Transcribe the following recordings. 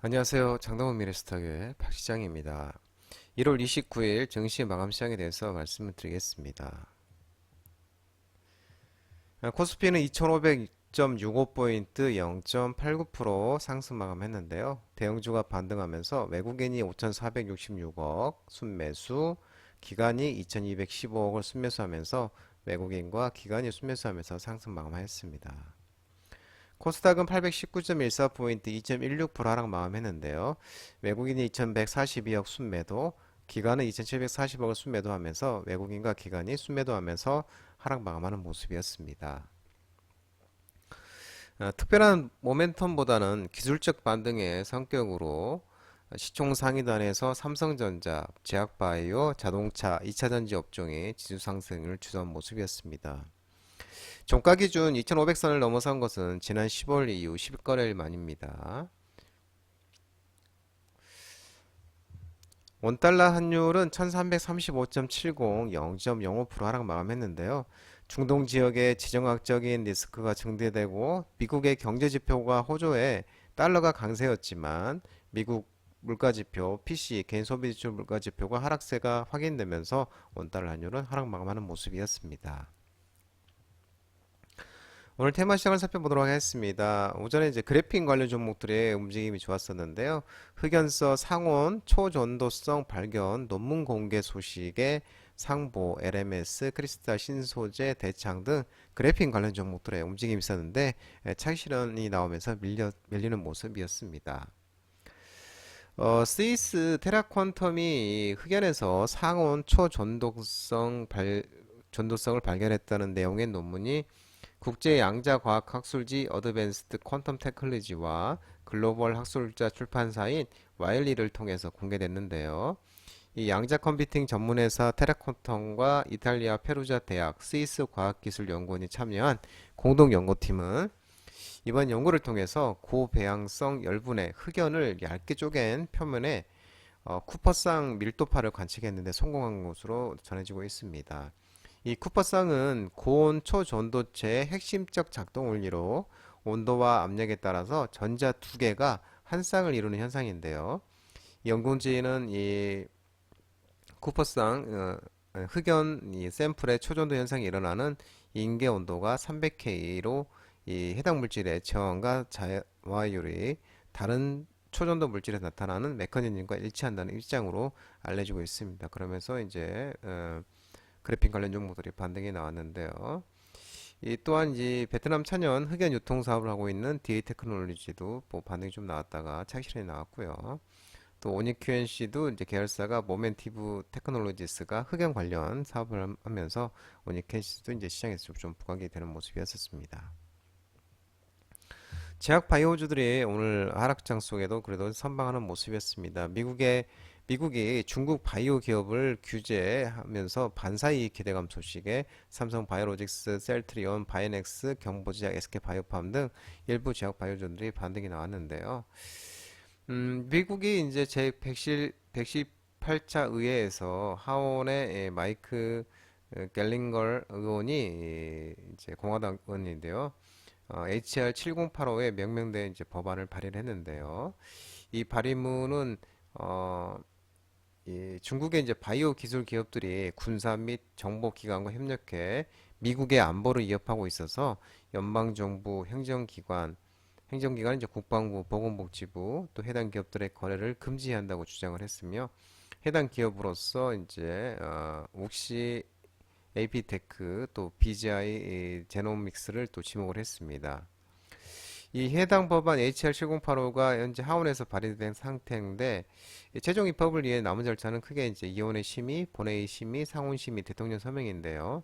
안녕하세요. 장동훈 미래스탁의 박시장입니다. 1월 29일 증시 마감 시장에 대해서 말씀을 드리겠습니다. 코스피는 2500.65포인트 0.89% 상승 마감했는데요. 대형주가 반등하면서 외국인이 5466억 순매수, 기관이 2215억을 순매수하면서 외국인과 기관이 순매수하면서 상승 마감하였습니다. 코스닥은 819.14포인트 2.16% 하락 마감했는데요. 외국인이 2142억 순매도, 기관은 2740억을 순매도하면서 외국인과 기관이 순매도하면서 하락 마감하는 모습이었습니다. 특별한 모멘텀보다는 기술적 반등의 성격으로 시총 상위단에서 삼성전자, 제약바이오, 자동차, 2차전지 업종이 지수 상승을 주도한 모습이었습니다. 종가 기준 2,500선을 넘어선 것은 지난 10월 이후 10거래일 만입니다. 원달러 환율은 1335.70, 0.05% 하락 마감했는데요. 중동 지역의 지정학적인 리스크가 증대되고 미국의 경제 지표가 호조에 달러가 강세였지만 미국 물가지표 PC 개인 소비지출 물가지표가 하락세가 확인되면서 원달러 환율은 하락 마감하는 모습이었습니다. 오늘 테마 시장을 살펴보도록 하겠습니다. 오전에 이제 그래픽 관련 종목들의 움직임이 좋았었는데요. 흑연서 상온 초전도성 발견 논문 공개 소식에 상보, LMS, 크리스탈 신소재, 대창 등 그래픽 관련 종목들의 움직임이 있었는데 차익 실현이 나오면서 밀리는 모습이었습니다. 스위스 테라퀀텀이 흑연에서 상온 전도성을 발견했다는 내용의 논문이 국제 양자 과학 학술지 어드밴스드 퀀텀 테크놀로지와 글로벌 학술자 출판사인 와일리를 통해서 공개됐는데요. 이 양자 컴퓨팅 전문회사 테라콘텀과 이탈리아 페루자 대학 스위스 과학기술연구원이 참여한 공동 연구팀은 이번 연구를 통해서 고배양성 열분의 흑연을 얇게 쪼갠 표면에 쿠퍼상 밀도파를 관측했는데 성공한 것으로 전해지고 있습니다. 이 쿠퍼상은 고온 초전도체의 핵심적 작동 원리로 온도와 압력에 따라서 전자 두 개가 한 쌍을 이루는 현상인데요. 연구진은 이 쿠퍼상 흑연 이 샘플의 초전도 현상이 일어나는 인계 온도가 300K로 이 해당 물질의 저항과 자와율이 다른 초전도 물질에 나타나는 메커니즘과 일치한다는 입장으로 알려지고 있습니다. 그러면서 이제 그래픽 관련 종목들이 반등이 나왔는데요. 이 또한 이 베트남 천연 흑연 유통 사업을 하고 있는 DA 테크놀로지도 뭐 반등이 좀 나왔다가 차익 실현이 나왔고요. 또 오닉 QNC도 이제 계열사가 모멘티브 테크놀로지스가 흑연 관련 사업을 하면서 오닉 QNC도 이제 시장에서 좀 부각이 되는 모습이었었습니다. 제약 바이오주들이 오늘 하락장 속에도 그래도 선방하는 모습이었습니다. 미국이 중국 바이오 기업을 규제하면서 반사이익 기대감 소식에 삼성 바이오로직스, 셀트리온, 바이넥스, 경보제약, SK바이오팜 등 일부 제약 바이오주들이 반등이 나왔는데요. 미국이 이제 제118차 의회에서 하원의 마이크 갤링걸 의원이 이제 공화당 의원인데요. HR 7085에 명명된 이제 법안을 발의를 했는데요. 이 발의문은 이 중국의 이제 바이오 기술 기업들이 군사 및 정보 기관과 협력해 미국의 안보를 위협하고 있어서 연방 정부 행정기관 이제 국방부, 보건복지부 또 해당 기업들의 거래를 금지해야 한다고 주장을 했으며 해당 기업으로서 이제 욱시 AP테크 또 BGI 제노믹스를 또 지목을 했습니다. 이 해당 법안 HR7085가 현재 하원에서 발의된 상태인데 최종 입법을 위해 남은 절차는 크게 이제 의원의 심의, 본회의 심의, 상원 심의, 대통령 서명인데요.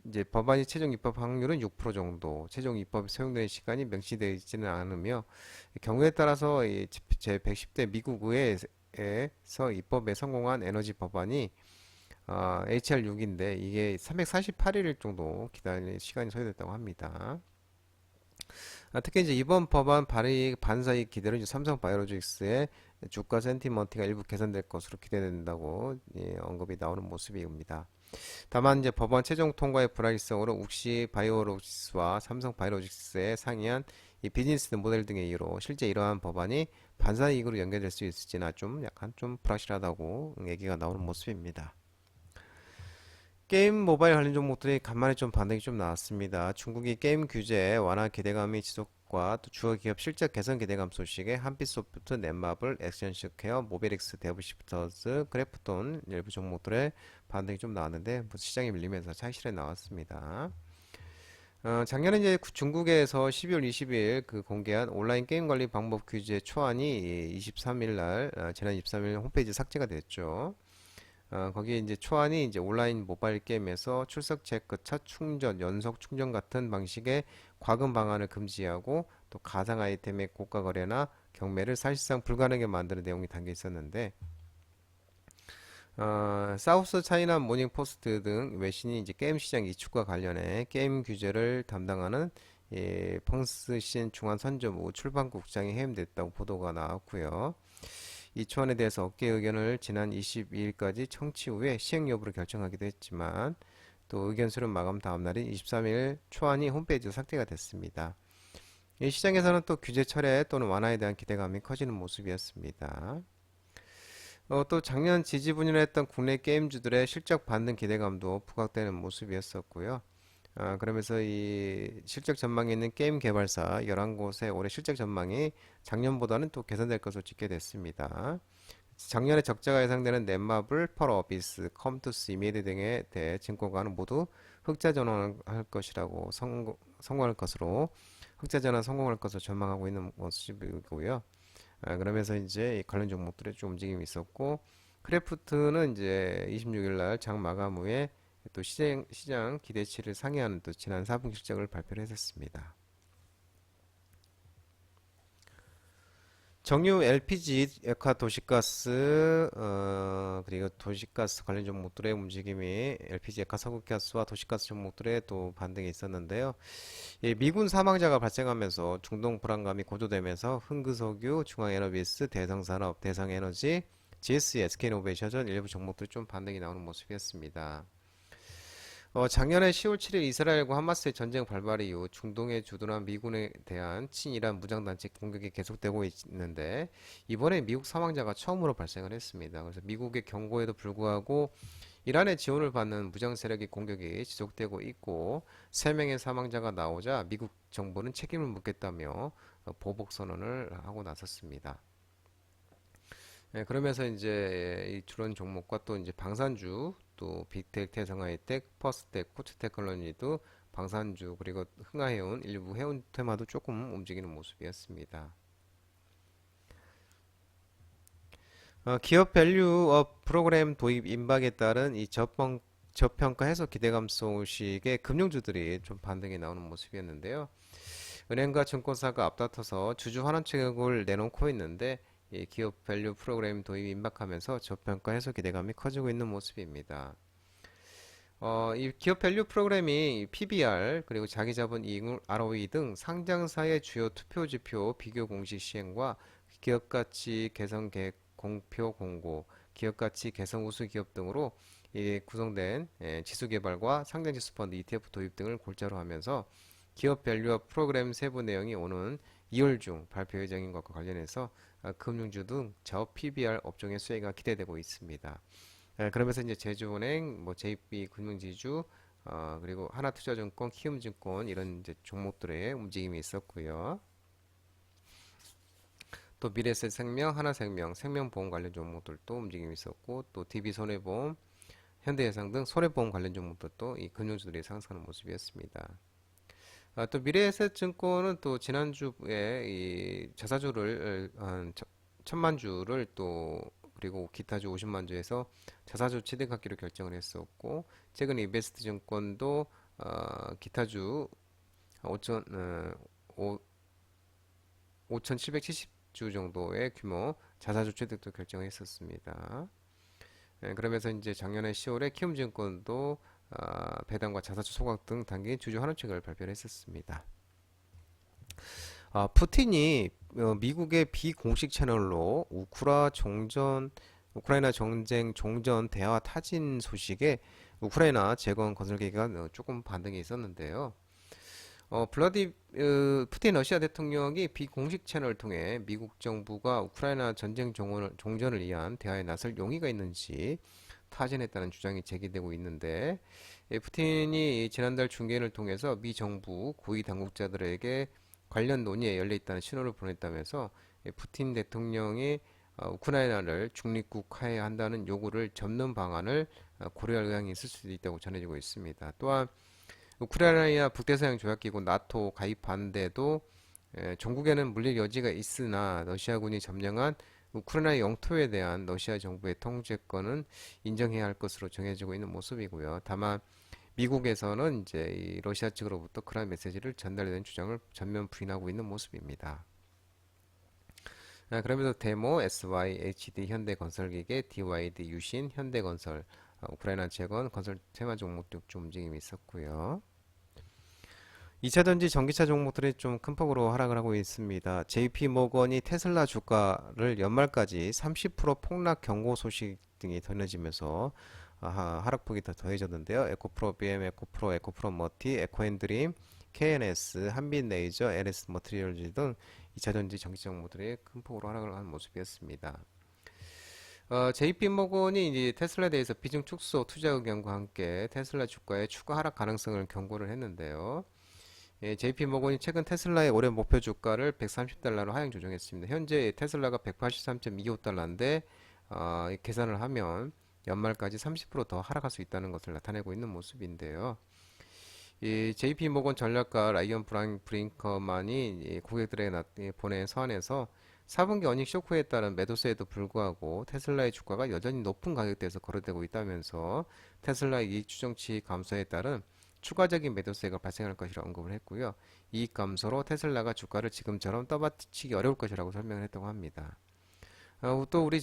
이제 법안이 최종 입법 확률은 6% 정도, 최종 입법에 소용되는 시간이 명시되어 있지는 않으며 경우에 따라서 제110대 미국 의회에서 입법에 성공한 에너지 법안이 HR6인데 이게 348일 정도 기다릴 시간이 소요됐다고 합니다. 특히 이제 이번 법안 발의 반사이익 기대로 이제 삼성 바이오로직스의 주가 센티먼트가 일부 개선될 것으로 기대된다고 언급이 나오는 모습입니다. 다만 이제 법안 최종 통과의 불확실성으로 욱시 바이오로직스와 삼성 바이오로직스에 상이한 이 비즈니스 모델 등의 이유로 실제 이러한 법안이 반사이익으로 연결될 수 있을지나 좀 약간 좀 불확실하다고 얘기가 나오는 모습입니다. 게임 모바일 관련 종목들이 간만에 좀 반등이 좀 나왔습니다. 중국이 게임 규제 완화 기대감이 지속과 또 주요 기업 실적 개선 기대감 소식에 한빛소프트, 넷마블, 액션스퀘어, 모비렉스, 데브시프터즈, 그래프톤 일부 종목들의 반등이 좀 나왔는데 뭐 시장이 밀리면서 차익실에 나왔습니다. 작년에 이제 중국에서 12월 20일 그 공개한 온라인 게임 관리 방법 규제 초안이 23일 날 지난 23일 홈페이지 삭제가 됐죠. 거기에 이제 초안이 이제 온라인 모바일 게임에서 출석 체크, 첫 충전, 연속 충전 같은 방식의 과금 방안을 금지하고 또 가상 아이템의 고가 거래나 경매를 사실상 불가능하게 만드는 내용이 담겨 있었는데 사우스 차이나 모닝 포스트 등 외신이 이제 게임 시장 이축과 관련해 게임 규제를 담당하는 펑스신 중앙선점부 출판국장이 해임됐다고 보도가 나왔고요. 이 초안에 대해서 업계 의견을 지난 22일까지 청취 후에 시행 여부를 결정하기도 했지만 또 의견 수렴 마감 다음 날인 23일 초안이 홈페이지에 삭제가 됐습니다. 이 시장에서는 또 규제 철회 또는 완화에 대한 기대감이 커지는 모습이었습니다. 또 작년 지지분열했던 국내 게임주들의 실적 반등 기대감도 부각되는 모습이었었고요. 그러면서 이 실적 전망에 있는 게임 개발사 11곳의 올해 실적 전망이 작년보다는 또 개선될 것으로 집계됐습니다. 작년에 적자가 예상되는 넷마블, 펄어비스, 컴투스, 이메드 등의 대증권가는 모두 흑자 전환할 것이라고 성공할 것으로 흑자 전환 성공할 것으로 전망하고 있는 모습이고요. 그러면서 이제 이 관련 종목들의 좀 움직임이 있었고 크래프트는 이제 26일 날 장 마감 후에 또 시장 기대치를 상회하는 또 지난 4분기 실적을 발표를 했었습니다. 정유 LPG, 액화 도시가스, 그리고 도시가스 관련 종목들의 움직임이 LPG, 액화 석유가스와 도시가스 종목들의 또 반등이 있었는데요. 미군 사망자가 발생하면서 중동 불안감이 고조되면서 흥그석유, 중앙에너비스, 대성산업, 대상에너지, GS, SK이노베이션 일부 종목들이 좀 반등이 나오는 모습이었습니다. 작년에 10월 7일 이스라엘과 하마스의 전쟁 발발 이후 중동에 주둔한 미군에 대한 친이란 무장단체 공격이 계속되고 있는데 이번에 미국 사망자가 처음으로 발생을 했습니다. 그래서 미국의 경고에도 불구하고 이란의 지원을 받는 무장 세력의 공격이 지속되고 있고 3명의 사망자가 나오자 미국 정부는 책임을 묻겠다며 보복 선언을 하고 나섰습니다. 그러면서 이제 이 주론 종목과 또 이제 방산주 또 빅텍, 대성하이텍, 퍼스텍, 코츠테크놀로지도 방산주 그리고 흥하해운 일부 해운 테마도 조금 움직이는 모습이었습니다. 기업 밸류업 프로그램 도입 임박에 따른 이 저평가 해소 기대감 소식에 금융주들이 좀 반등이 나오는 모습이었는데요. 은행과 증권사가 앞다퉈서 주주 환원책을 내놓고 있는데 이 기업 밸류 프로그램 도입이 임박하면서 저평가 해소 기대감이 커지고 있는 모습입니다. 이 기업 밸류 프로그램이 PBR 그리고 자기자본 이익률 ROE 등 상장사의 주요 투표 지표 비교 공식 시행과 기업 가치 개선 계획 공표 공고, 기업 가치 개선 우수 기업 등으로 구성된 지수 개발과 상장 지수 펀드 ETF 도입 등을 골자로 하면서 기업 밸류업 프로그램 세부 내용이 오는 2월 중 발표 예정인 것과 관련해서 금융주 등 저 PBR 업종의 수혜가 기대되고 있습니다. 그러면서 이제 제주은행, 뭐 JB 금융지주, 그리고 하나투자증권, 키움증권 이런 이제 종목들의 움직임이 있었고요. 또 미래에셋생명, 하나생명, 생명보험 관련 종목들도 움직임이 있었고 또 DB손해보험, 현대해상 등 손해보험 관련 종목들도 이 금융주들이 상승하는 모습이었습니다. 또 미래에셋증권은 또 지난주에 이 자사주를 한 1,000만 주를 또 그리고 기타주 50만 주에서 자사주 취득하기로 결정을 했었고 최근 이베스트 증권도 기타주 5천 5,770주 정도의 규모 자사주 취득도 결정했었습니다. 그러면서 이제 작년에 10월에 키움증권도 배당과 자사주 소각 등 단기 주주 환원책을 발표를 했었습니다. 푸틴이 미국의 비공식 채널로 우크라이나 전쟁 종전 대화 타진 소식에 우크라이나 재건 건설 계획가 조금 반등이 있었는데요. 푸틴 러시아 대통령이 비공식 채널을 통해 미국 정부가 우크라이나 전쟁 종전을 위한 대화에 나설 용의가 있는지 타진했다는 주장이 제기되고 있는데, 푸틴이 지난달 중계를 통해서 미 정부 고위 당국자들에게 관련 논의에 열려 있다는 신호를 보냈다면서 푸틴 대통령이 우크라이나를 중립국화해야 한다는 요구를 접는 방안을 고려할 의향이 있을 수도 있다고 전해지고 있습니다. 또한 우크라이나 북대서양 조약기구 나토 가입 반대도 종국에는 물릴 여지가 있으나 러시아군이 점령한 우크라이나 영토에 대한 러시아 정부의 통제권은 인정해야 할 것으로 정해지고 있는 모습이고요. 다만 미국에서는 이제 이 러시아 측으로부터 그러한 메시지를 전달된 주장을 전면 부인하고 있는 모습입니다. 그러면서 데모, SYHD 현대건설기계, DYD 유신, 현대건설, 우크라이나 재건, 건설 테마 종목도 좀 움직임이 있었고요. 2차전지 전기차 종목들이 좀 큰 폭으로 하락을 하고 있습니다. JP 모건이 테슬라 주가를 연말까지 30% 폭락 경고 소식 등이 전해지면서 하락폭이 더 더해졌는데요. 에코프로 BM, 에코프로, 에코프로 머티, 에코앤드림, KNS, 한빛레이저, LS 머티리얼즈 등 2차전지 전기차 종목들이 큰 폭으로 하락을 한 모습이었습니다. JP모건이 이제 테슬라에 대해서 비중 축소 투자 의견과 함께 테슬라 주가의 추가 하락 가능성을 경고를 했는데요. JP모건이 최근 테슬라의 올해 목표 주가를 130달러로 하향 조정했습니다. 현재 테슬라가 183.25달러인데 계산을 하면 연말까지 30%더 하락할 수 있다는 것을 나타내고 있는 모습인데요. 이 JP모건 전략가 라이언 브링커만이 고객들에게 보낸 서한에서 4분기 어닝 쇼크에 따른 매도세에도 불구하고 테슬라의 주가가 여전히 높은 가격대에서 거래되고 있다면서 테슬라의 이익 추정치 감소에 따른 추가적인 매도세가 발생할 것이라 언급을 했고요. 이익 감소로 테슬라가 주가를 지금처럼 떠받치기 어려울 것이라고 설명을 했다고 합니다. 또 우리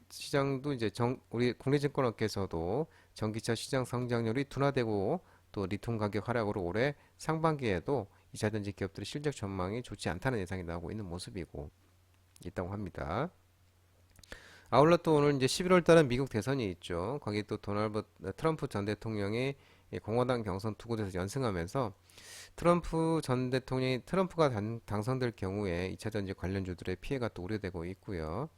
시장도 이제 우리 국내증권업계에서도 전기차 시장 성장률이 둔화되고 또 리튬 가격 하락으로 올해 상반기에도 2차전지 기업들의 실적 전망이 좋지 않다는 예상이 나오고 있는 모습이고 있다고 합니다. 아울러 또 오늘 이제 11월 달은 미국 대선이 있죠. 거기 또 트럼프 전 대통령이 공화당 경선 두 곳에서 연승하면서 트럼프가 당선될 경우에 2차전지 관련주들의 피해가 또 우려되고 있고요.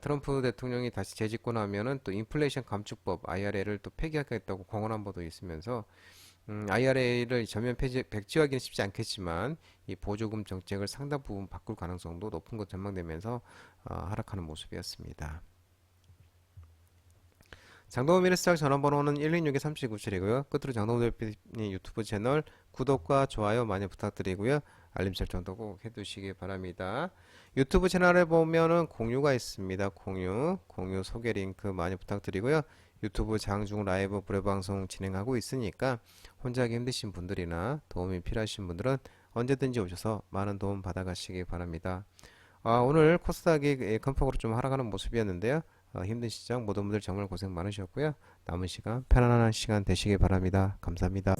트럼프 대통령이 다시 재집권하면은 또 인플레이션 감축법 IRA를 또 폐기하겠다고 공언한 바도 있으면서 IRA를 전면 백지화하기는 쉽지 않겠지만 이 보조금 정책을 상당 부분 바꿀 가능성도 높은 것 전망되면서 하락하는 모습이었습니다. 장동호 미래스탁 전화번호는 116-3297이고요. 끝으로 장동호 대표님 유튜브 채널 구독과 좋아요 많이 부탁드리고요. 알림 설정도 꼭 해두시기 바랍니다. 유튜브 채널에 보면은 공유가 있습니다. 공유 소개 링크 많이 부탁드리고요. 유튜브 장중 라이브 무료 방송 진행하고 있으니까 혼자 하기 힘드신 분들이나 도움이 필요하신 분들은 언제든지 오셔서 많은 도움 받아가시기 바랍니다. 오늘 코스닥이 큰 폭으로 좀 하락하는 모습이었는데요. 힘든 시장 모든 분들 정말 고생 많으셨고요. 남은 시간 편안한 시간 되시기 바랍니다. 감사합니다.